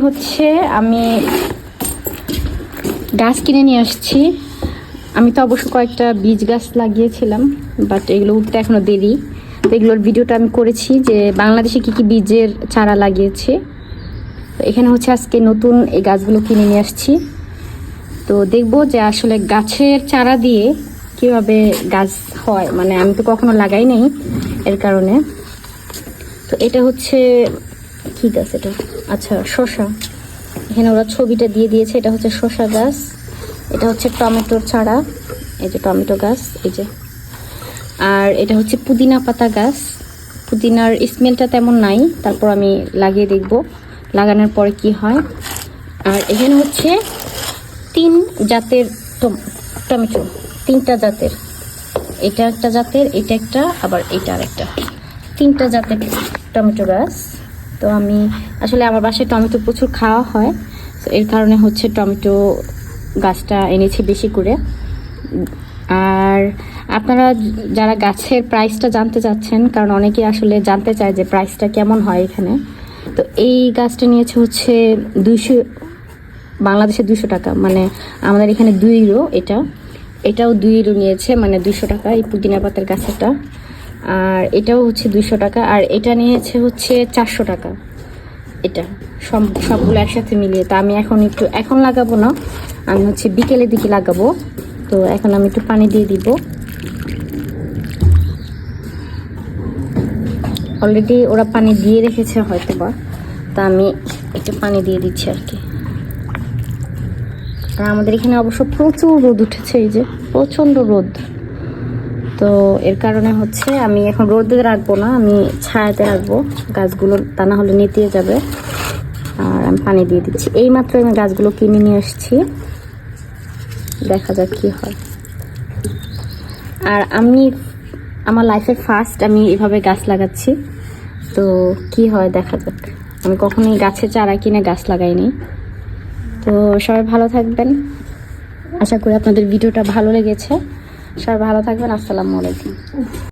হচ্ছে আমি গাছ কিনে নিয়ে আসছি। আমি তো অবশ্য কয়েকটা বীজ গাছ লাগিয়েছিলাম, বাট এগুলো উঠতে এখনো দেরি। তো এগুলোর ভিডিওটা আমি করেছি যে বাংলাদেশে কি কি বীজের চারা লাগিয়েছি। তো এখানে হচ্ছে আজকে নতুন এই গাছগুলো কিনে নিয়ে আসছি। তো দেখবো যে আসলে গাছের চারা দিয়ে কিভাবে গাছ হয়, মানে আমি তো কখনো লাগাই নাই এর কারণে। তো এটা হচ্ছে কি গাছ এটা? আচ্ছা, শসা। এখানে ওরা ছবিটা দিয়ে দিয়েছে, এটা হচ্ছে শসা গাছ। এটা হচ্ছে টমেটোর চারা, এই যে টমেটো গাছ, এই যে। আর এটা হচ্ছে পুদিনা পাতা গাছ। পুদিনার স্মেলটা তেমন নাই, তারপর আমি লাগিয়ে দেখব লাগানোর পরে কি হয়। আর এখানে হচ্ছে 3 জাতের টমেটো, 3টা জাতের। এটা একটা জাতের, এটা একটা, আবার এটা আরেকটা। 3টা জাতের টমেটো গাছ। তো আমি আসলে আমার বাসায় টমেটো প্রচুর খাওয়া হয়, তো এর কারণে হচ্ছে টমেটো গাছটা এনেছি বেশি করে। আর আপনারা যারা গাছের প্রাইসটা জানতে চাচ্ছেন, কারণ অনেকে আসলে জানতে চায় যে প্রাইসটা কেমন হয় এখানে, তো এই গাছটা নিয়েছে হচ্ছে 200, বাংলাদেশে 200 টাকা, মানে আমাদের এখানে 2 ইউরো। এটাও 2 ইউরো নিয়েছে, মানে 200 টাকা এই পুদিনা পাতার গাছটা। আর এটাও হচ্ছে 200 টাকা, আর এটা নিয়েছে হচ্ছে 400 টাকা। এটা সবগুলো একসাথে মিলিয়ে। তো আমি এখন লাগাবো না, আমি হচ্ছে বিকেলের দিকে লাগাবো। তো এখন আমি একটু পানি দিয়ে দিব। অলরেডি ওরা পানি দিয়ে রেখেছে হয়তো বা, তা আমি একটু পানি দিয়ে দিচ্ছি আর কি। আর আমাদের এখানে অবশ্য প্রচুর রোদ উঠেছে, এই যে প্রচণ্ড রোদ। তো এর কারণে হচ্ছে আমি এখন রোদে রাখবো না, আমি ছায়াতে রাখবো গাছগুলো, তা না হলে নেতিয়ে যাবে। আর আমি পানি দিয়ে দিচ্ছি। এইমাত্র আমি গাছগুলো কিনে নিয়ে আসছি, দেখা যাক কি হয়। আর আমি আমার লাইফে ফার্স্ট আমি এভাবে গাছ লাগাচ্ছি, তো কি হয় দেখা যাক। আমি কখনোই গাছের চারা কিনে গাছ লাগাইনি। তো সবাই ভালো থাকবেন, আশা করি আপনাদের ভিডিওটা ভালো লেগেছে। সবাই ভালো থাকবেন, আসসালামু আলাইকুম।